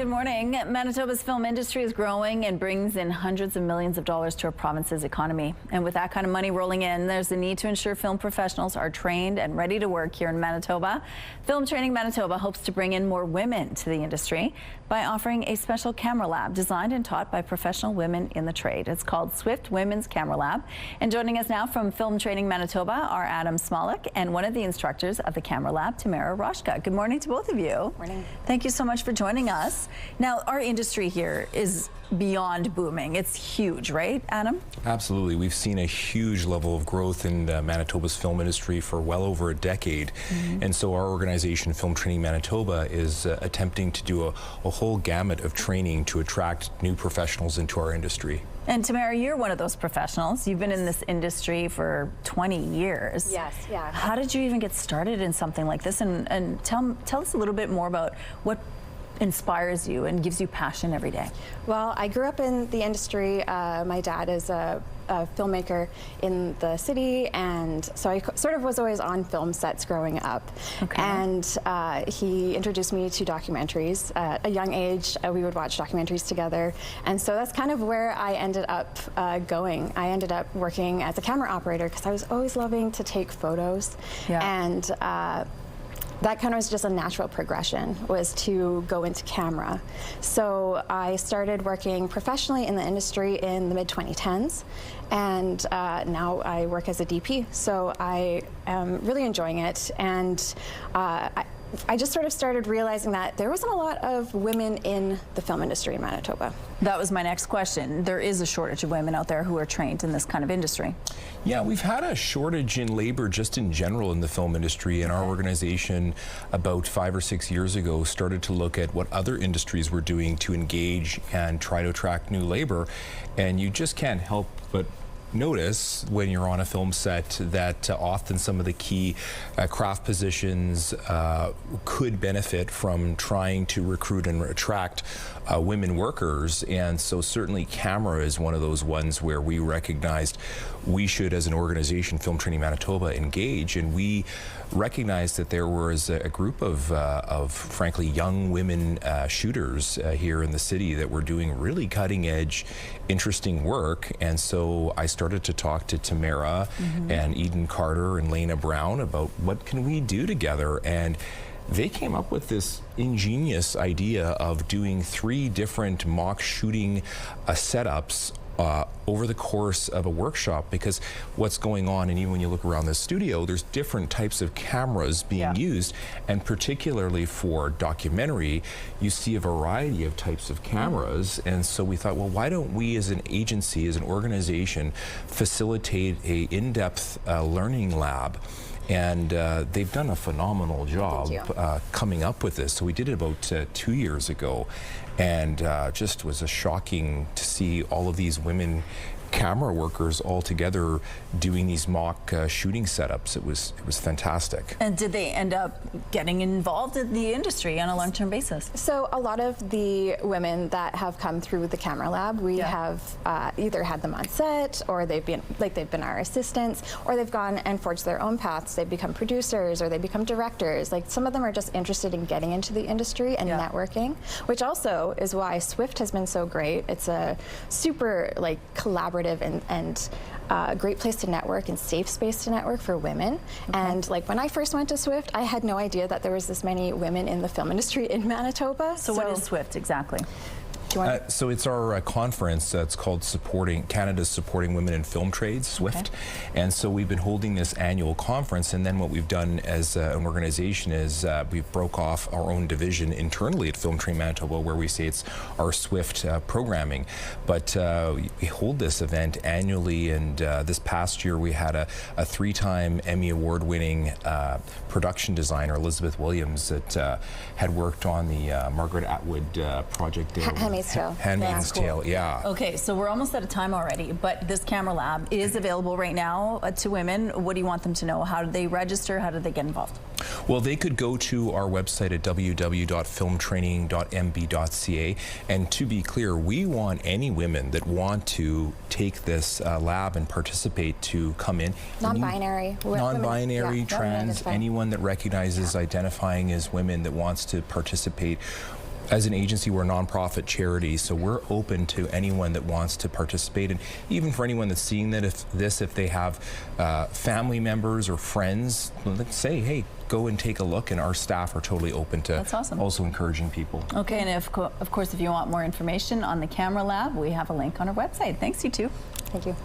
Good morning. Manitoba's film industry is growing and brings in hundreds of millions of dollars to our province's economy. And with that kind of money rolling in, there's a need to ensure film professionals are trained and ready to work here in Manitoba. Film Training Manitoba hopes to bring in more women to the industry by offering a special camera lab designed and taught by professional women in the trade. It's called Swift Women's Camera Lab. And joining us now from Film Training Manitoba are Smoluk and one of the instructors of the camera lab, Tamara, Rosha. Good morning to both of you. Morning. Thank you so much for joining us. Now, our industry here is beyond booming. It's huge, right, Adam? Absolutely. We've seen a huge level of growth in Manitoba's film industry for well over a decade. And so our organization, Film Training Manitoba, is attempting to do a whole gamut of training to attract new professionals into our industry. And Tamara, you're one of those professionals. You've been in this industry for 20 years. Yes, yeah. How did you even get started in something like this? And tell us a little bit more about what inspires you and gives you passion every day. Well, I grew up in the industry. My dad is a filmmaker in the city, and so I sort of was always on film sets growing up. Okay. And he introduced me to documentaries. At a young age, we would watch documentaries together, and so that's kind of where I ended up going. I ended up working as a camera operator because I was always loving to take photos. Yeah. And that kind of was just a natural progression, was to go into camera. So I started working professionally in the industry in the mid-2010s, and now I work as a DP. So I am really enjoying it, and I just sort of started realizing that there wasn't a lot of women in the film industry in Manitoba. That was my next question. There is a shortage of women out there who are trained in this kind of industry. Yeah, we've had a shortage in labor just in general in the film industry, and our organization about 5 or 6 years ago started to look at what other industries were doing to engage and try to attract new labor. And you just can't help but notice when you're on a film set that often some of the key craft positions could benefit from trying to recruit and attract women workers. And so certainly camera is one of those ones where we recognized we should, as an organization, Film Training Manitoba, engage. And we recognized that there was a group of frankly young women shooters here in the city that were doing really cutting edge, interesting work. And so I started to talk to Tamara and Eden Carter and Lena Brown about what can we do together. And they came up with this ingenious idea of doing 3 different mock shooting setups over the course of a workshop, because what's going on, and even when you look around the studio, there's different types of cameras being used, and particularly for documentary, you see a variety of types of cameras. And so we thought, well, why don't we as an agency, as an organization, facilitate a in-depth learning lab? And they've done a phenomenal job coming up with this. So we did it about 2 years ago, and just was shocking to see all of these women camera workers all together doing these mock shooting setups. It was fantastic. And did they end up getting involved in the industry on a long-term basis? So a lot of the women that have come through the camera lab, we have either had them on set, or they've been our assistants, or they've gone and forged their own paths. They've become producers, or they become directors. Like, some of them are just interested in getting into the industry and networking, which also is why Swift has been so great. It's a super collaborative and great place to network and safe space to network for women. And when I first went to Swift, I had no idea that there was this many women in the film industry in Manitoba. So what is Swift exactly? So it's our conference that's called Canada's Supporting Women in Film Trades, Swift. And so we've been holding this annual conference, and then what we've done as an organization is we've broke off our own division internally at Film Training Manitoba, where we say it's our Swift programming. But we hold this event annually, and this past year we had a 3-time Emmy Award-winning production designer, Elizabeth Williams, that had worked on the Margaret Atwood project there. Handmaid's Tale, yeah. Okay, so we're almost out of time already, but this camera lab is available right now to women. What do you want them to know? How do they register? How do they get involved? Well, they could go to our website at www.filmtraining.mb.ca. And to be clear, we want any women that want to take this lab and participate to come in. Non-binary. Non-binary, trans, anyone that recognizes identifying as women that wants to participate. as an agency, we're a nonprofit charity, so we're open to anyone that wants to participate, and even for anyone that's seeing that if they have family members or friends, let's say, hey, go and take a look, and our staff are totally open to That's awesome. also encouraging people. Okay, and of course, if you want more information on the Camera Lab, we have a link on our website. Thanks, you two. Thank you.